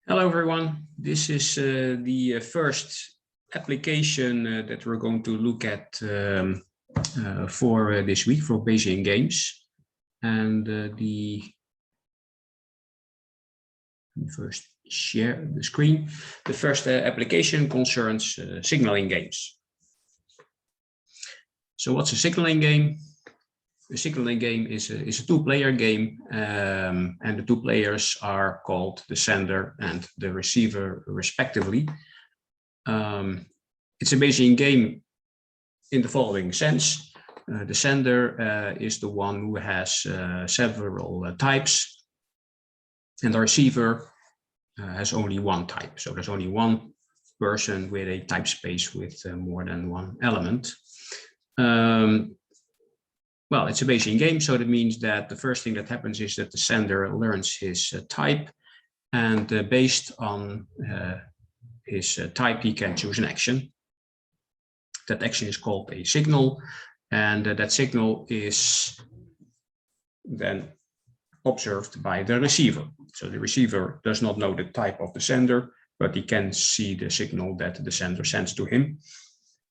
Hello everyone, this is the first application that we're going to look at for this week for Bayesian games. And let me first share the screen. The first application concerns signaling games. So what's a signaling game? A signaling game is a two-player game, and the two players are called the sender and the receiver, respectively. It's a Bayesian game in the following sense. The sender is the one who has several types, and the receiver has only one type. So there's only one person with a type space with more than one element. Well, it's a Bayesian game, so that means that the first thing that happens is that the sender learns his type, and based on his type, he can choose an action. That action is called a signal, and that signal is then observed by the receiver. So the receiver does not know the type of the sender, but he can see the signal that the sender sends to him.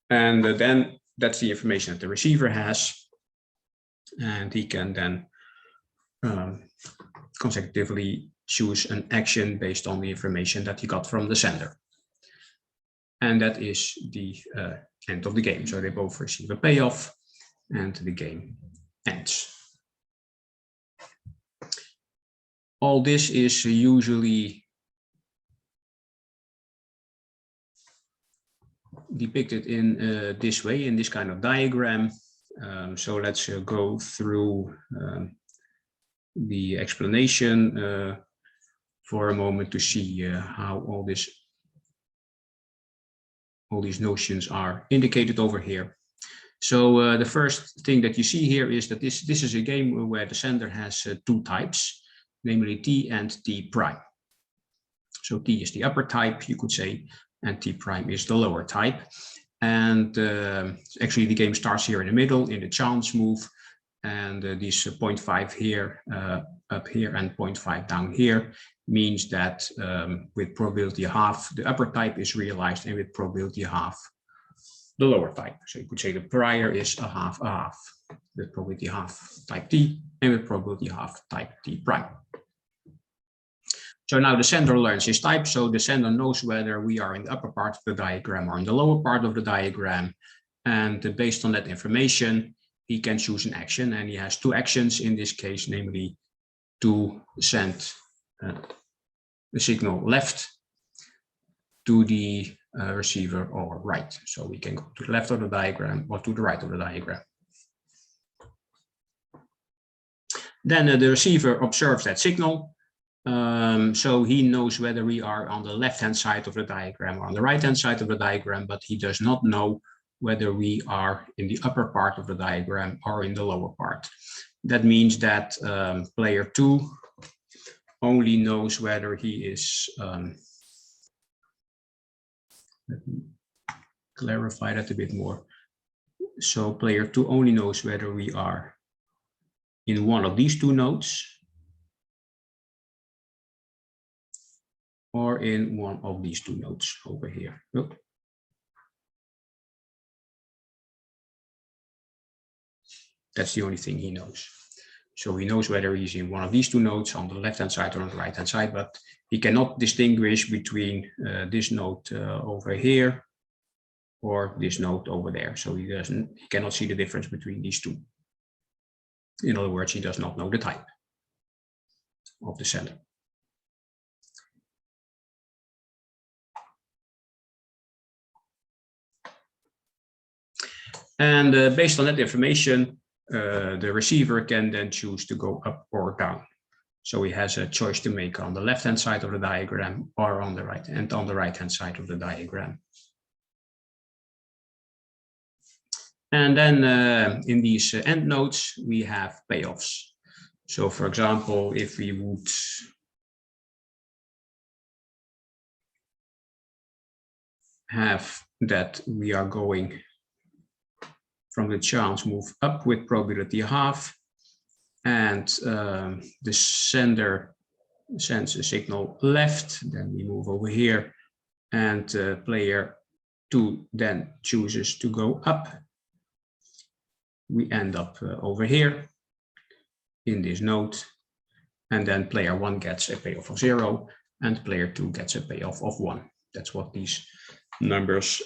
And then that's the information that the receiver has. And he can then consecutively choose an action based on the information that he got from the sender. And that is the end of the game. So they both receive a payoff and the game ends. All this is usually depicted in this way, in this kind of diagram. So let's go through the explanation for a moment to see how all these notions are indicated over here. So the first thing that you see here is that this is a game where the sender has two types, namely T and T prime. So T is the upper type, you could say, and T prime is the lower type. And actually the game starts here in the middle in the chance move, and these 0.5 here up here and 0.5 down here means that with probability half the upper type is realized, and with probability half the lower type. So you could say the prior is a half with probability half type T, and with probability half type T prime. So now the sender learns his type, so the sender knows whether we are in the upper part of the diagram or in the lower part of the diagram. And based on that information, he can choose an action, and he has two actions in this case, namely to send the signal left to the receiver or right. So we can go to the left of the diagram or to the right of the diagram. Then the receiver observes that signal. So he knows whether we are on the left-hand side of the diagram or on the right-hand side of the diagram, but he does not know whether we are in the upper part of the diagram or in the lower part. That means that player 2 only knows whether he is, let me clarify that a bit more. So player 2 only knows whether we are in one of these two nodes or in one of these two nodes over here. Oh. That's the only thing he knows. So he knows whether he's in one of these two nodes on the left-hand side or on the right-hand side, but he cannot distinguish between this node over here or this node over there. So he cannot see the difference between these two. In other words, he does not know the type of the sender. And based on that information, the receiver can then choose to go up or down. So he has a choice to make on the left-hand side of the diagram or on the right, and on the right-hand side of the diagram. And then in these end nodes, we have payoffs. So for example, if we would have that we are going from the chance move up with probability half, and the sender sends a signal left, then we move over here, and player 2 then chooses to go up. We end up over here in this node, and then player 1 gets a payoff of 0 and player 2 gets a payoff of 1. That's what these numbers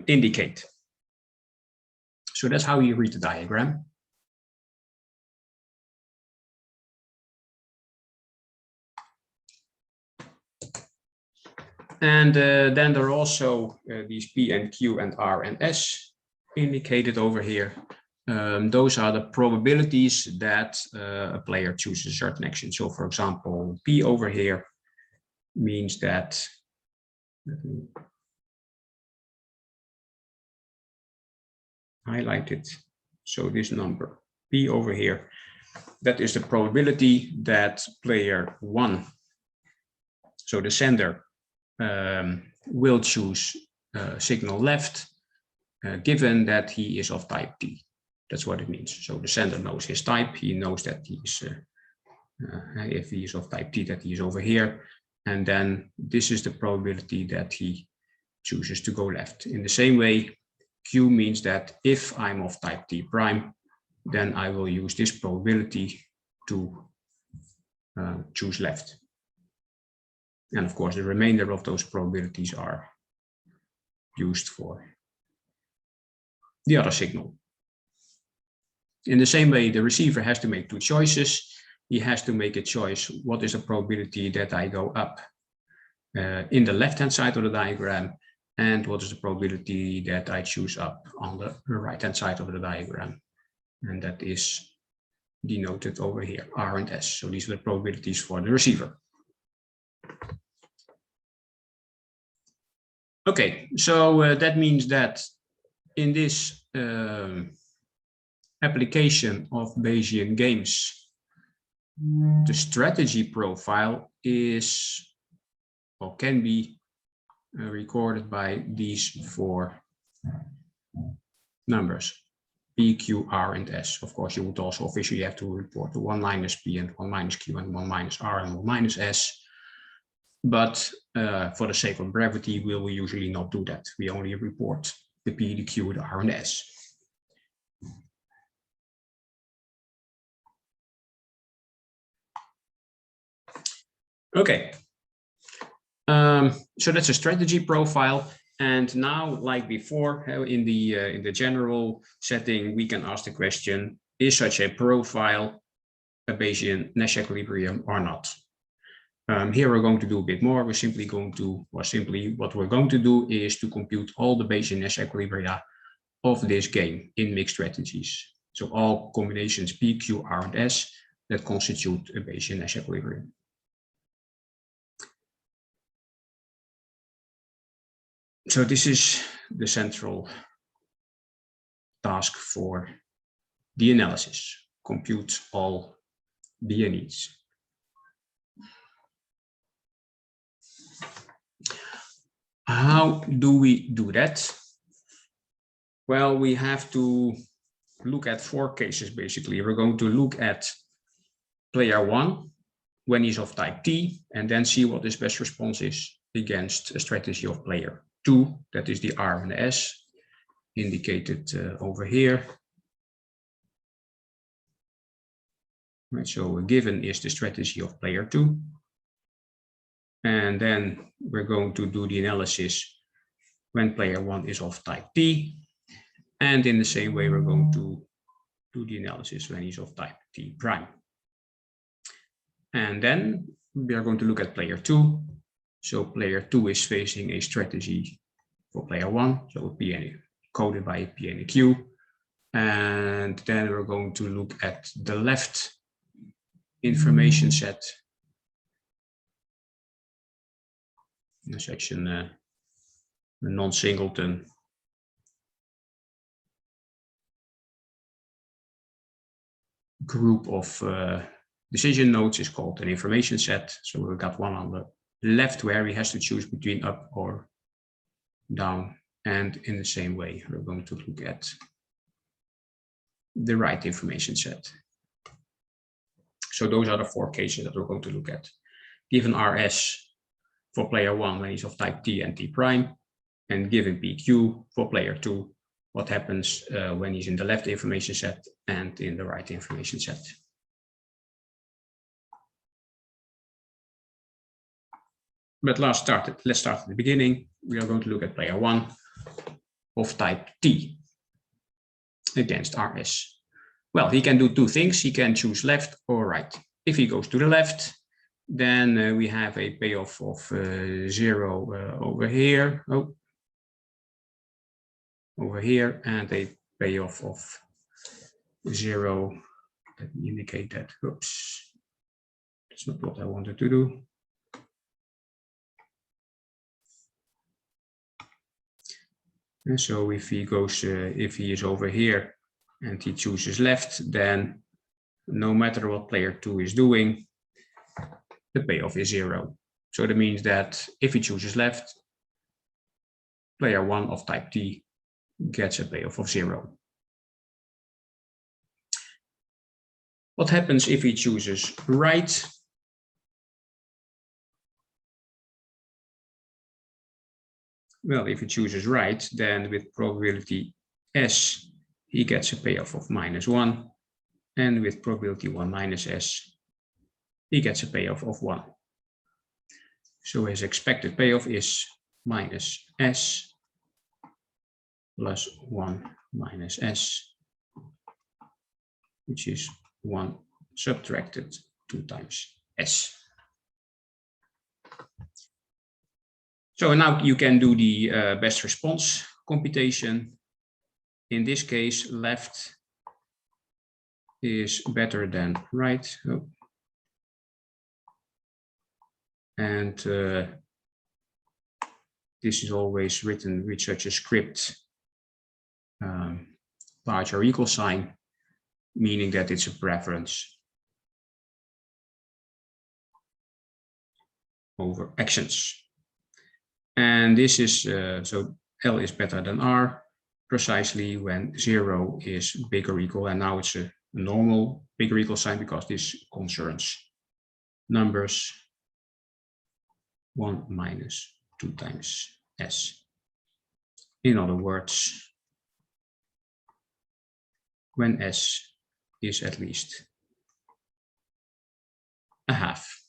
indicate. So that's how you read the diagram. And then there are also these P and Q and R and S indicated over here. Those are the probabilities that a player chooses a certain action. So for example, P over here means that, let me highlight it. So this number P over here, that is the probability that player 1, so the sender, will choose signal left, given that he is of type T. That's what it means. So the sender knows his type. He knows that he is, if he is of type T, that he is over here. And then this is the probability that he chooses to go left. In the same way, Q means that if I'm of type T prime, then I will use this probability to choose left. And of course, the remainder of those probabilities are used for the other signal. In the same way, the receiver has to make two choices. He has to make a choice. What is the probability that I go up in the left-hand side of the diagram? And what is the probability that I choose up on the right-hand side of the diagram? And that is denoted over here, R and S. So these are the probabilities for the receiver. Okay, so that means that in this application of Bayesian games, the strategy profile is, or can be recorded by these four numbers, P, Q, R, and S. Of course, you would also officially have to report the 1 minus P and 1 minus Q and 1 minus R and 1 minus S. But for the sake of brevity, we will usually not do that. We only report the P, the Q, the R, and the S. Okay, so that's a strategy profile. And now, like before, in the general setting, we can ask the question: is such a profile a Bayesian Nash equilibrium or not? Here we're going to do a bit more. We're simply going to, or simply what we're going to do is to compute all the Bayesian Nash equilibria of this game in mixed strategies. So all combinations P, Q, R, and S that constitute a Bayesian Nash equilibrium. So this is the central task for the analysis: compute all BNEs. How do we do that? Well, we have to look at 4 cases, basically. We're going to look at player 1 when he's of type T, and then see what his best response is against a strategy of player 2, that is the R and the S, indicated over here. Right, so given is the strategy of player 2. And then we're going to do the analysis when player 1 is of type T. And in the same way, we're going to do the analysis when he's of type T prime. And then we are going to look at player 2. So player 2 is facing a strategy for player 1, so a P and a, coded by a P and a Q. And then we're going to look at the left information set. In the section non-singleton. Group of decision nodes is called an information set. So we've got one on the left where he has to choose between up or down. And in the same way, we're going to look at the right information set. So those are the 4 cases that we're going to look at. given RS for player 1 when he's of type T and T prime, and given PQ for player 2, what happens when he's in the left information set and in the right information set. But let's start at the beginning. We are going to look at player 1 of type T against RS. Well, he can do two things. He can choose left or right. If he goes to the left, then we have a payoff of 0 over here. Oh, over here, and a payoff of 0. Let me indicate that. Oops, that's not what I wanted to do. And so if he goes, if he is over here and he chooses left, then no matter what player 2 is doing, the payoff is 0. So that means that if he chooses left, player 1 of type T gets a payoff of 0. What happens if he chooses right? Well, if he chooses right, then with probability S, he gets a payoff of -1. And with probability 1 minus S, he gets a payoff of 1. So his expected payoff is minus S plus 1 minus S, which is 1 subtracted 2 times S. So now you can do the best response computation. In this case, left is better than right. Oh. And this is always written with such a script, large or equal sign, meaning that it's a preference over actions. And this is, so L is better than R, precisely when 0 is bigger or equal, and now it's a normal bigger or equal sign because this concerns numbers 1 minus 2 times S. In other words, when S is at least a half.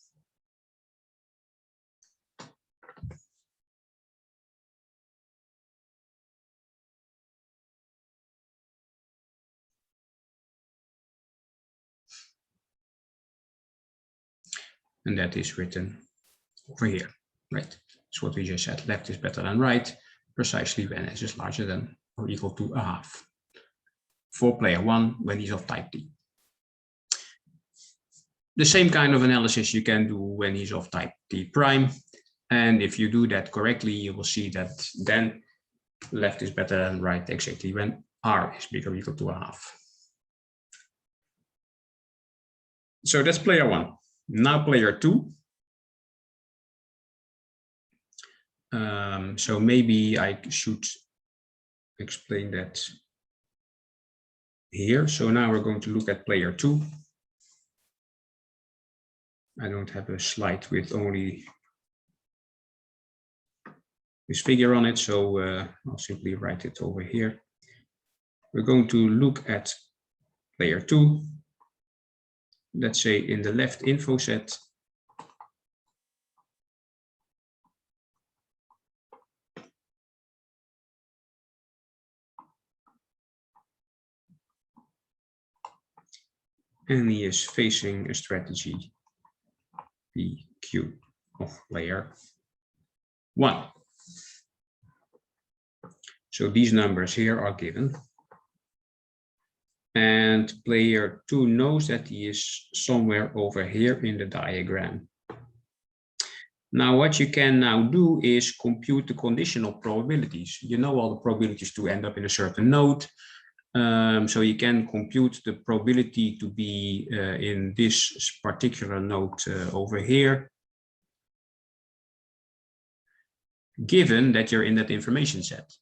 And that is written over here, right? That's what we just said. Left is better than right, precisely when S is larger than or equal to a half. For player 1 when he's of type T. The same kind of analysis you can do when he's of type T prime. And if you do that correctly, you will see that then left is better than right exactly when R is bigger or equal to a half. So that's player 1. Now player 2. So maybe I should explain that here. So now we're going to look at player 2. I don't have a slide with only this figure on it, so I'll simply write it over here. We're going to look at player 2. Let's say in the left info set. And he is facing a strategy PQ of player 1. So these numbers here are given. And player 2 knows that he is somewhere over here in the diagram. Now what you can now do is compute the conditional probabilities. You know all the probabilities to end up in a certain node. So you can compute the probability to be in this particular node over here, given that you're in that information set.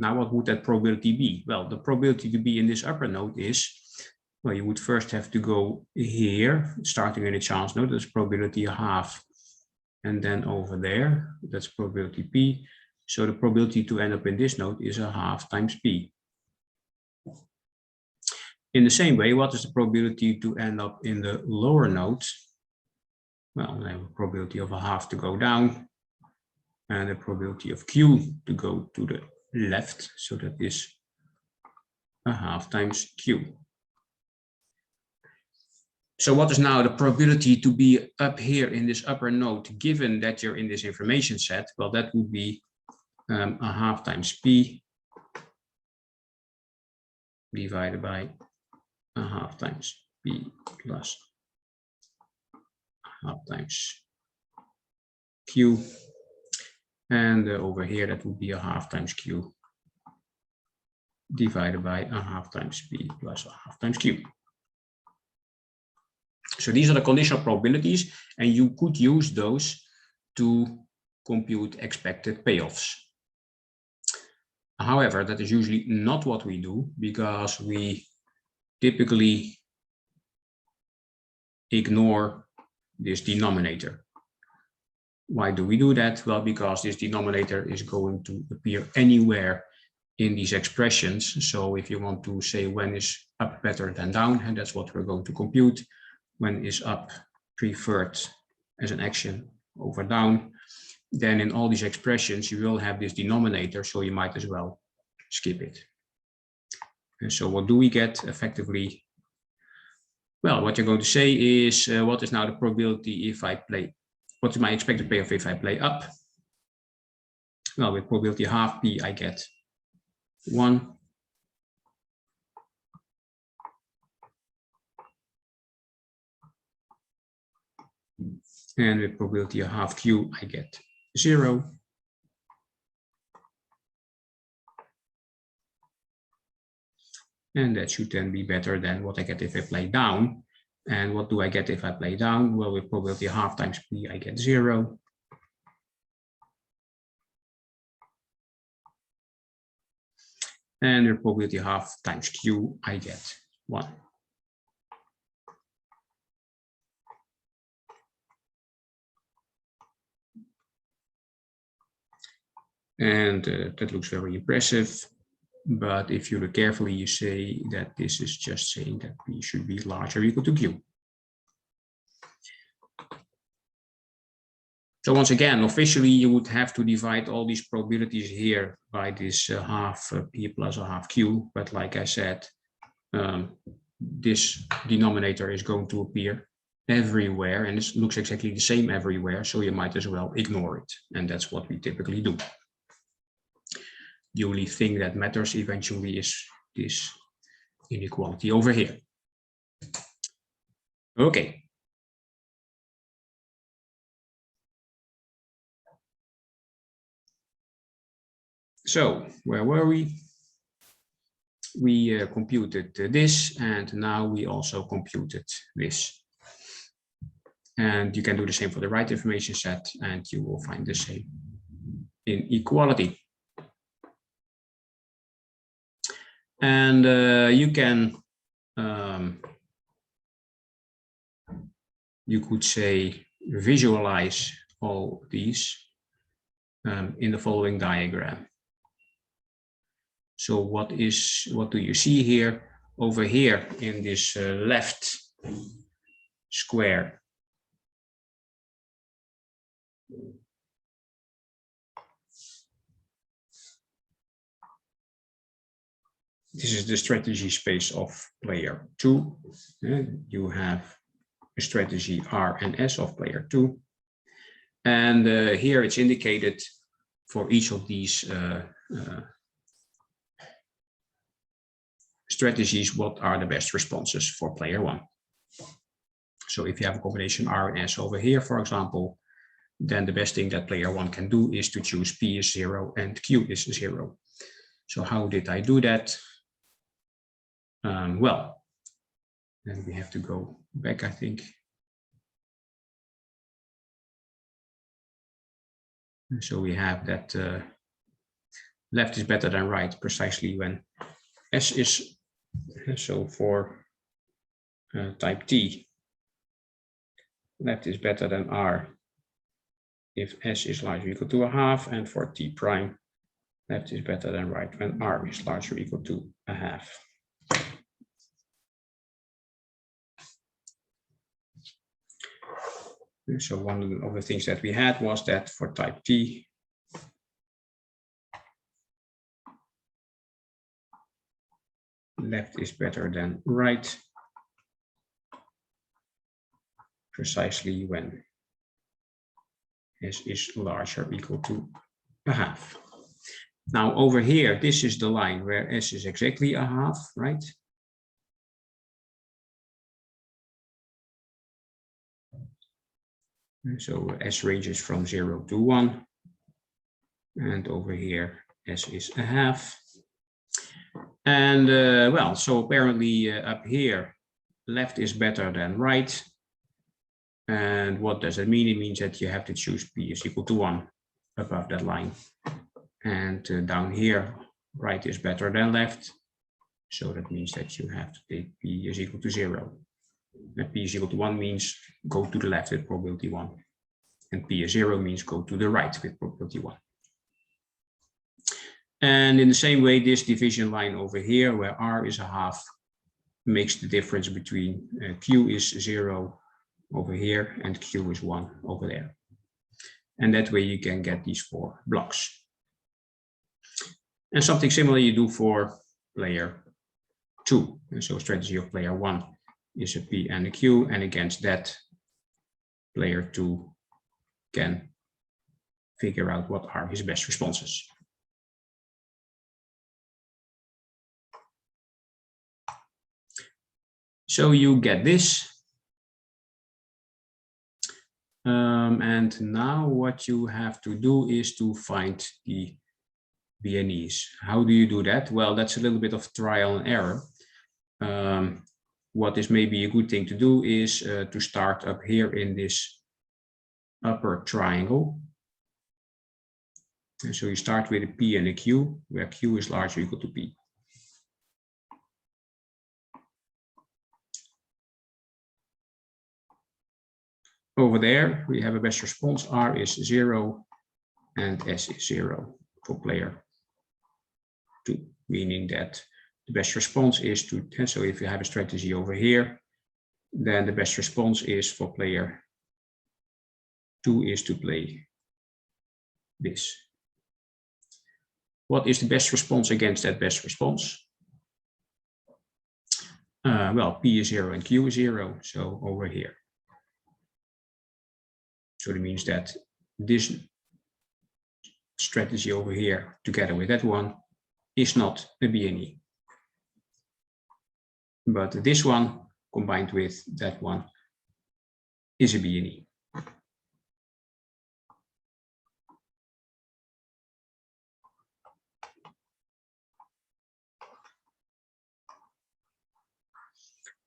Now, what would that probability be? Well, the probability to be in this upper node is Well, you would first have to go here, starting in a chance node, that's probability 1/2. And then over there, that's probability P. So the probability to end up in this node is 1/2 times P. In the same way, what is the probability to end up in the lower node? Well, I have a probability of 1/2 to go down and a probability of Q to go to the left. So that is 1/2 times Q. So what is now the probability to be up here in this upper node, given that you're in this information set? Well, that would be 1/2 times P divided by 1/2 times P plus 1/2 times Q. And over here, that would be 1/2 times Q divided by 1/2 times P plus 1/2 times Q. So these are the conditional probabilities, and you could use those to compute expected payoffs. However, that is usually not what we do, because we typically ignore this denominator. Why do we do that? Well, because this denominator is going to appear anywhere in these expressions. So if you want to say when is up better than down, and that's what we're going to compute, when is up preferred as an action over down, then in all these expressions, you will have this denominator, so you might as well skip it. And so what do we get effectively? Well, what you're going to say is, what is now the probability if I play, what is my expected payoff if I play up? Well, with probability 1/2 P, I get 1. And with probability 1/2 Q, I get 0. And that should then be better than what I get if I play down. And what do I get if I play down? Well, with probability 1/2 times P, I get 0. And with probability 1/2 times Q, I get 1. And that looks very impressive. But if you look carefully, you say that this is just saying that P should be larger or equal to Q. So once again, officially, you would have to divide all these probabilities here by this 1/2 P plus 1/2 Q. But like I said, this denominator is going to appear everywhere, and it looks exactly the same everywhere. So you might as well ignore it. And that's what we typically do. The only thing that matters eventually is this inequality over here. Okay. So where were we? We computed this, and now we also computed this. And you can do the same for the right information set, and you will find the same inequality. And you can, you could say, visualize all these in the following diagram. So what do you see here? Over here in this left square, this is the strategy space of player 2. You have a strategy R and S of player 2. And here it's indicated for each of these strategies, what are the best responses for player 1. So if you have a combination R and S over here, for example, then the best thing that player 1 can do is to choose P is 0 and Q is 0. So how did I do that? Well, then we have to go back, I think. So we have that left is better than right precisely when S is, so for type T. Left is better than R if S is larger or equal to a half, and for T prime, left is better than right when R is larger or equal to a half. So one of the things that we had was that for type T, left is better than right, precisely when S is larger or equal to a half. Now over here, this is the line where S is exactly a half, right? So S ranges from 0 to 1. And over here, S is a half. And well, so apparently up here, left is better than right. And what does that mean? It means that you have to choose P is equal to 1 above that line. And down here, right is better than left. So that means that you have to take P is equal to 0. And P is equal to 1 means go to the left with probability 1. And P is 0 means go to the right with probability 1. And in the same way, this division line over here, where R is a half, makes the difference between Q is 0 over here and Q is 1 over there. And that way you can get these 4 blocks. And something similar you do for player 2. And so strategy of player 1 is a P and a Q, and against that, player 2 can figure out what are his best responses. So you get this. And now what you have to do is to find the BNEs. How do you do that? Well, that's a little bit of trial and error. What is maybe a good thing to do is to start up here in this upper triangle. And so you start with a P and a Q, where Q is larger or equal to P. Over there, we have a best response. R is 0 and S is 0 for player 2, meaning that the best response is to, so if you have a strategy over here, then the best response is for player 2 is to play this. What is the best response against that best response? Well, P is 0 and Q is 0, so over here. So it means that this strategy over here, together with that one, is not a BNE. But this one, combined with that one, is a BNE.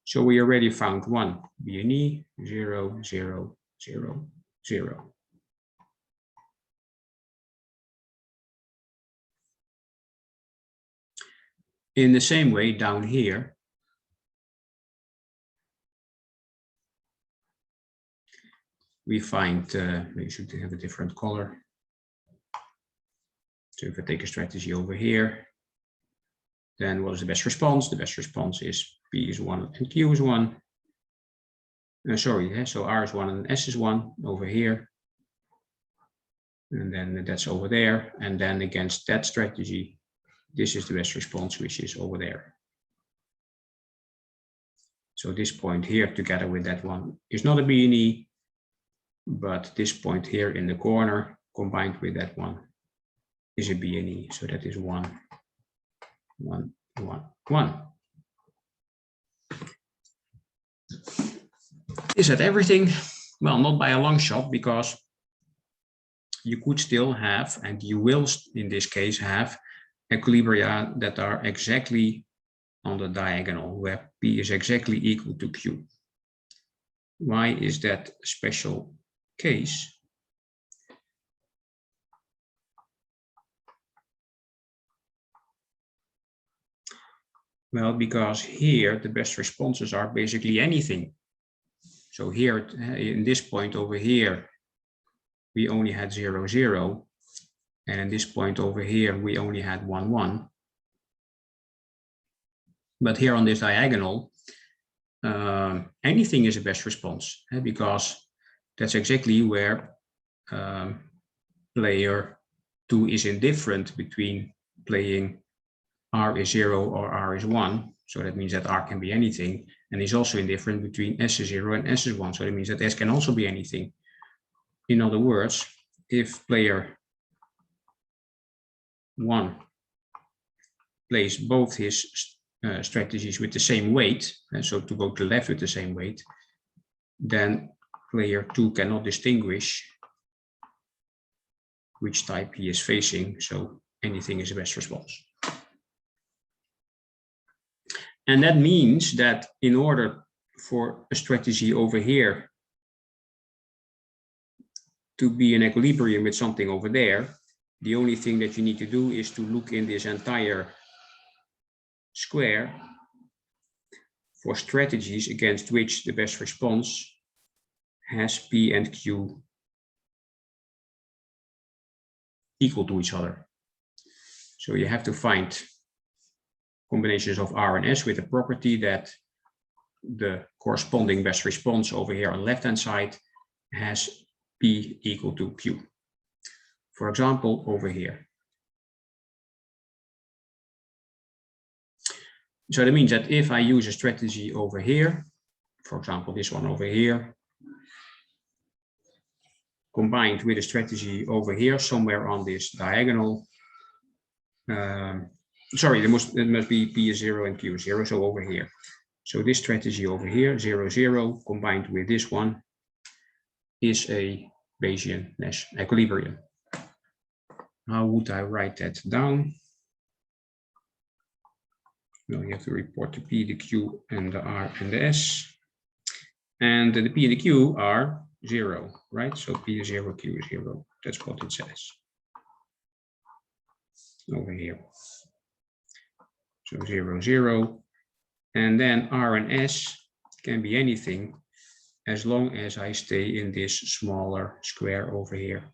So we already found one BNE, 0, 0, 0, 0. In the same way, down here, we find, we should have a different color. So if I take a strategy over here, then what is the best response? The best response is P is 1 and Q is 1. So R is 1 and S is 1 over here. And then that's over there. And then against that strategy, this is the best response, which is over there. So this point here, together with that one, is not a BNE, but this point here in the corner, combined with that one, is a BNE. So that is 1, 1, 1, 1. Is that everything? Well, not by a long shot, because you could still have, and you will in this case have, equilibria that are exactly on the diagonal, where P is exactly equal to Q. Why is that a special case? Well, because here the best responses are basically anything. So here, in this point over here, we only had 0, 0. And in this point over here, we only had 1, 1. But here on this diagonal, anything is a best response, because that's exactly where player 2 is indifferent between playing R is 0 or R is 1. So that means that R can be anything. And he's also indifferent between S is 0 and S is 1. So that means that S can also be anything. In other words, if player 1 plays both his strategies with the same weight, and so to go to the left with the same weight, then player 2 cannot distinguish which type he is facing. So anything is a best response. And that means that in order for a strategy over here to be in equilibrium with something over there, the only thing that you need to do is to look in this entire square for strategies against which the best response has P and Q equal to each other. So you have to find combinations of R and S with the property that the corresponding best response over here on the left-hand side has P equal to Q. For example, over here. So that means that if I use a strategy over here, for example, this one over here, combined with a strategy over here, somewhere on this diagonal, sorry, it must be P is 0 and Q is 0, so over here. So this strategy over here, 0, 0, combined with this one, is a Bayesian Nash equilibrium. How would I write that down? Well, you have to report the P, the Q, and the R and the S. And the P and the Q are 0, right? So P is 0, Q is 0. That's what it says over here. So 0, 0. And then R and S can be anything as long as I stay in this smaller square over here.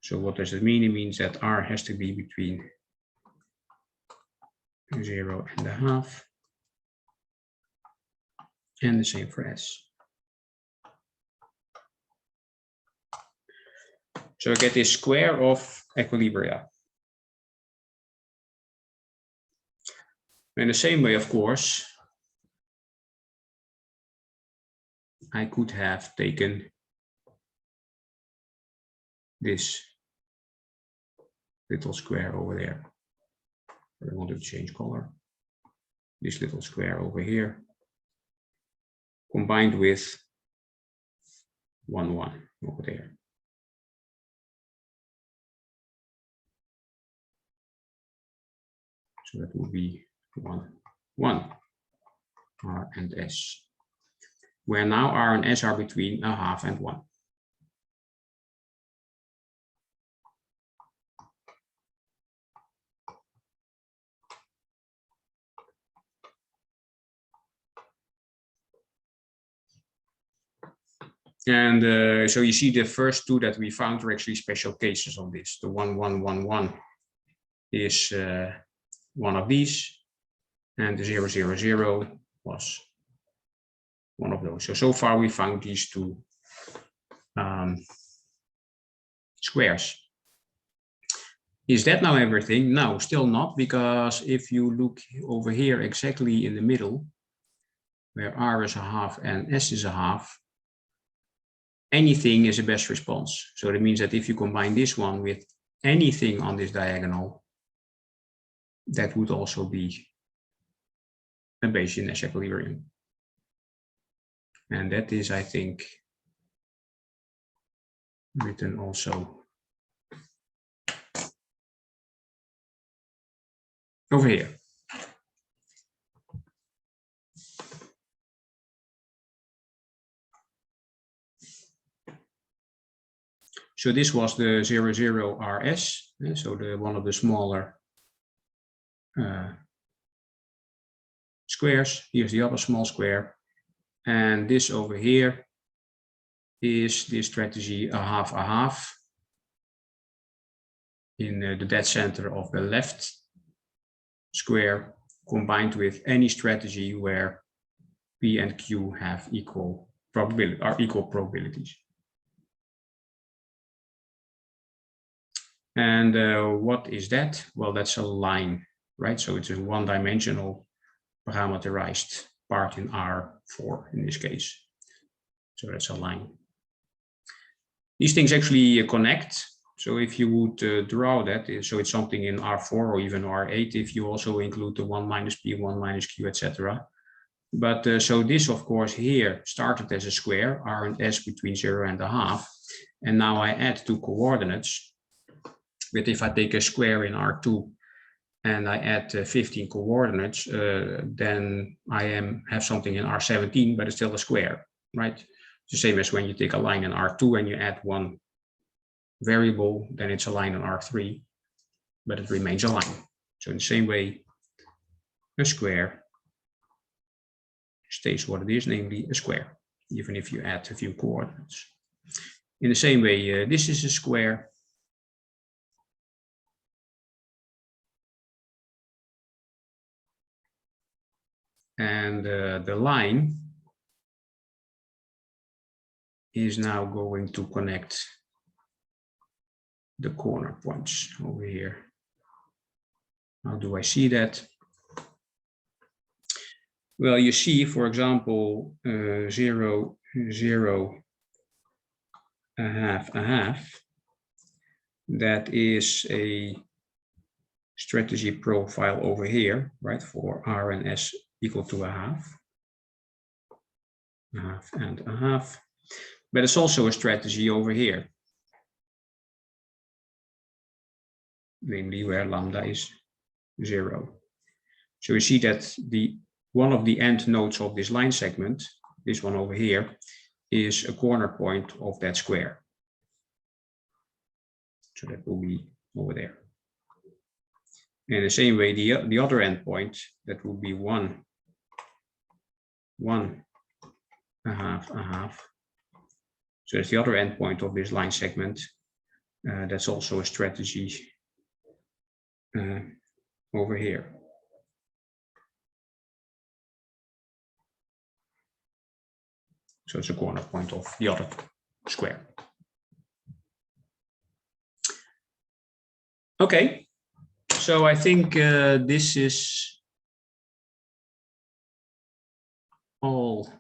So what does it mean? It means that R has to be between 0.5, and the same for S. So I get this square of equilibria. In the same way, of course, I could have taken this little square over there. I wanted to change color. This little square over here, combined with 1, 1 over there. So that would be 1, 1, R and S, where now R and S are between 0.5 and 1. And so you see the first two that we found were actually special cases on this. The 1, 1, 1, 1 is one of these, and the 0, 0, 0 was one of those. So far we found these two squares. Is that now everything? No, still not, because if you look over here exactly in the middle, where R is 0.5 and S is 0.5, anything is a best response. So that means that if you combine this one with anything on this diagonal, that would also be a Bayesian Nash equilibrium. And that is, I think, written also over here. So this was the 00 RS, so one of the smaller squares. Here's the other small square. And this over here is the strategy a half in the dead center of the left square, combined with any strategy where P and Q have equal probabilities. And what is that? Well, that's a line, right? So it's a one-dimensional parameterized part in R4 in this case. So that's a line. These things actually connect. So if you would draw that, so it's something in R4 or even R8, if you also include the 1 minus P, 1 minus Q, etc. But so this, of course, here started as a square, R and S between 0 and a half. And now I add two coordinates. But if I take a square in R2 and I add 15 coordinates, then I have something in R17, but it's still a square, right? It's the same as when you take a line in R2 and you add one variable, then it's a line in R3, but it remains a line. So in the same way, a square stays what it is, namely a square, even if you add a few coordinates. In the same way, this is a square. And the line is now going to connect the corner points over here. How do I see that? Well, you see, for example, 0, 0, a half. That is a strategy profile over here, right? For R and S equal to a half and a half. But it's also a strategy over here, namely where lambda is 0. So you see that one of the end nodes of this line segment, this one over here, is a corner point of that square. So that will be over there. In the same way, the other endpoint, that will be 1, a half. So that's the other endpoint of this line segment. That's also a strategy over here. So it's a corner point of the other square. Okay, so I think this is all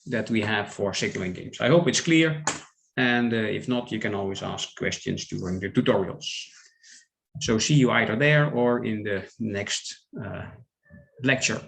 that we have for signaling games. I hope it's clear, and if not, you can always ask questions during the tutorials. So see you either there or in the next lecture.